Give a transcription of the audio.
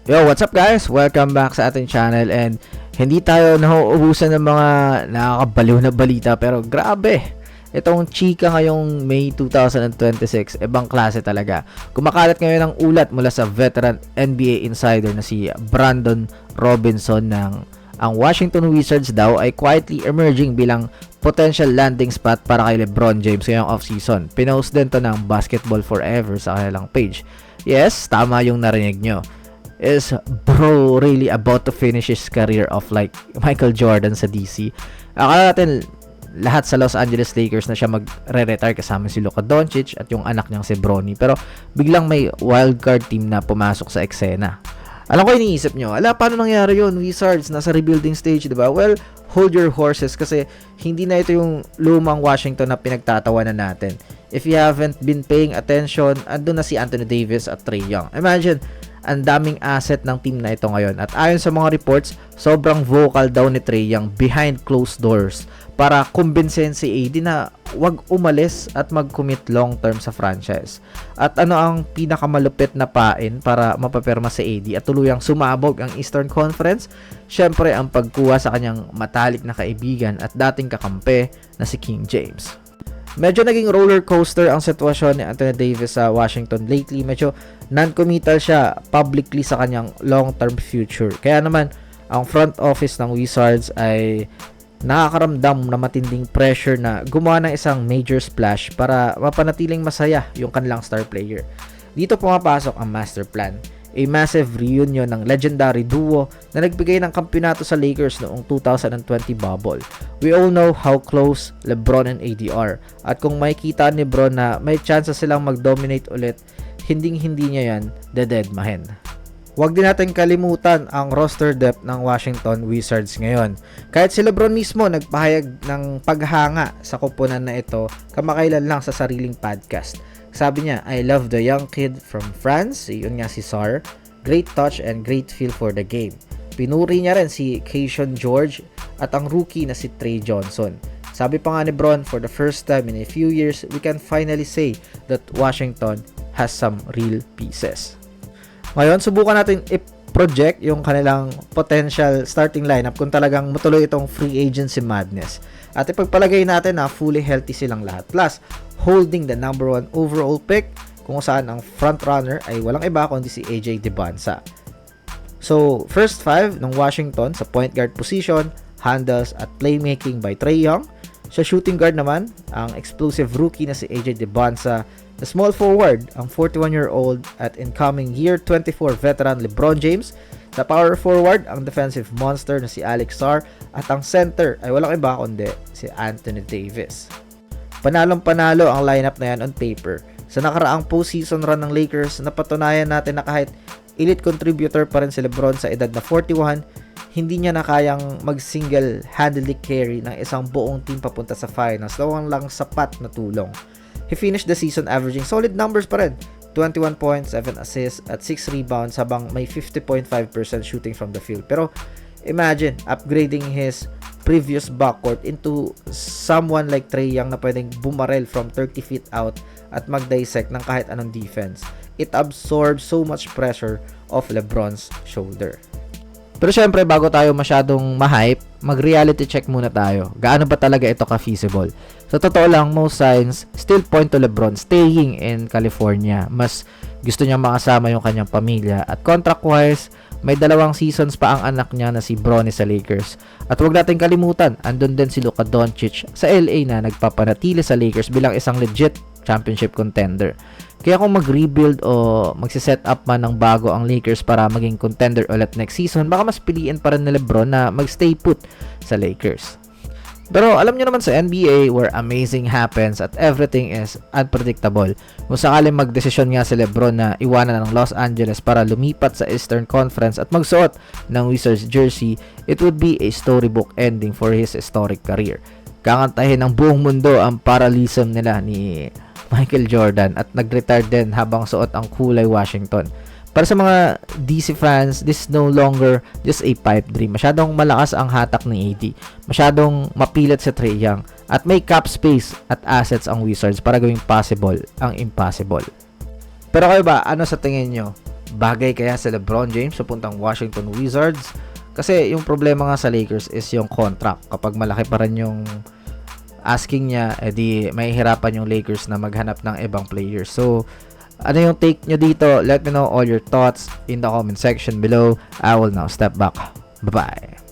Yo, what's up guys? Welcome back sa ating channel and hindi tayo nauubusan ng mga nakakabaliw na balita pero grabe. Itong chika ngayong May 2026, ibang klase talaga. Kumakalat ngayon ng ulat mula sa veteran NBA insider na si Brandon Robinson ng ang Washington Wizards daw ay quietly emerging bilang potential landing spot para kay LeBron James ngayong offseason. Pinost din to ng Basketball Forever sa kanilang page. Yes, tama yung narinig nyo. Is bro really about to finish his career off like Michael Jordan sa DC? Akala natin lahat sa Los Angeles Lakers na siya magre-retire kasama si Luka Doncic at yung anak niyang si Bronny, pero biglang may wildcard team na pumasok sa eksena. Alam ko iniisip nyo, paano nangyari yun? Wizards, nasa rebuilding stage, diba? Well, hold your horses kasi hindi na ito yung lumang Washington na pinagtatawanan natin. If you haven't been paying attention, andun na si Anthony Davis at Trae Young. Imagine, ang daming asset ng team na ito ngayon. At ayon sa mga reports, sobrang vocal daw ni Trae Young behind closed doors para kumbinsin si AD na wag umalis at mag-commit long term sa franchise. At ano ang pinakamalupit na pain para mapapirma si AD at tuluyang sumabog ang Eastern Conference? Syempre ang pagkuha sa kanyang matalik na kaibigan at dating kakampi na si King James. Medyo naging roller coaster ang sitwasyon ni Anthony Davis sa Washington lately. Medyo non-committal siya publicly sa kanyang long-term future. Kaya naman, ang front office ng Wizards ay nakakaramdam na matinding pressure na gumawa ng isang major splash para mapanatiling masaya yung kanilang star player. Dito pumapasok ang master plan. A massive reunion ng legendary duo na nagbigay ng kampiyonato sa Lakers noong 2020 bubble. We all know how close LeBron and AD are. At kung makikita ni Bron na may chance silang mag-dominate ulit, hinding-hindi niya yan dededmahin. Huwag din natin kalimutan ang roster depth ng Washington Wizards ngayon. Kahit si LeBron mismo nagpahayag ng paghanga sa koponan na ito kamakailan lang sa sariling podcast. Sabi niya, I love the young kid from France, yun nga si Sar, great touch and great feel for the game. Pinuri niya rin si Keyshawn George at ang rookie na si Trey Johnson. Sabi pa nga ni Bron, for the first time in a few years, we can finally say that Washington has some real pieces. Ngayon, subukan natin i-project yung kanilang potential starting lineup kung talagang matuloy itong free agency madness. At ipagpalagay natin na fully healthy silang lahat. Plus, holding the number 1 overall pick kung saan ang frontrunner ay walang iba kundi si AJ DeBanza. So, first 5 ng Washington sa point guard position, handles at playmaking by Trae Young. Sa shooting guard naman, ang explosive rookie na si AJ DeBanza. The small forward, ang 41-year-old at incoming year 24 veteran LeBron James. Sa power forward, ang defensive monster na si Alex Sarr. At ang center ay walang iba kundi si Anthony Davis. Panalong-panalo ang lineup na yan on paper. Sa nakaraang postseason run ng Lakers, napatunayan natin na kahit elite contributor pa rin si LeBron sa edad na 41, hindi niya na kayang mag-single-handedly carry ng isang buong team papunta sa finals. Lawang lang sapat na tulong. He finished the season averaging solid numbers pa rin. 21 points, 7 assists, at 6 rebounds habang may 50.5% shooting from the field. Pero imagine, upgrading his previous backcourt into someone like Trae Young na pwedeng bumarel from 30 feet out at mag-dissect ng kahit anong defense. It absorbs so much pressure off LeBron's shoulder. Pero syempre, bago tayo masyadong ma-hype, mag-reality check muna tayo. Gaano ba talaga ito ka-feasible? Sa totoo lang, most signs still point to LeBron staying in California. Mas gusto niya makasama yung kanyang pamilya. At contract-wise, may 2 seasons pa ang anak niya na si Bronny sa Lakers. At huwag natin kalimutan, andun din si Luka Doncic sa LA na nagpapanatili sa Lakers bilang isang legit championship contender. Kaya kung mag-rebuild o magsiset up man ng bago ang Lakers para maging contender ulit next season, baka mas piliin pa rin ni LeBron na mag-stay put sa Lakers. Pero alam nyo naman sa NBA where amazing happens at everything is unpredictable. Kung sakaling magdesisyon nga si LeBron na iwanan ng Los Angeles para lumipat sa Eastern Conference at magsuot ng Wizards jersey, it would be a storybook ending for his historic career. Kakantahin ng buong mundo ang parallelism nila ni Michael Jordan at nag-retire din habang suot ang kulay Washington. Para sa mga DC fans, this is no longer just a pipe dream. Masyadong malakas ang hatak ni AD. Masyadong mapilit si Trae Young. At may cap space at assets ang Wizards para gawing possible ang impossible. Pero kayo ba, ano sa tingin nyo? Bagay kaya sa LeBron James pupuntang Washington Wizards? Kasi yung problema nga sa Lakers is yung contract. Kapag malaki pa rin yung asking niya, edi may hirapan yung Lakers na maghanap ng ibang players. So, ano yung take nyo dito? Let me know all your thoughts in the comment section below. I will now step back. Bye-bye.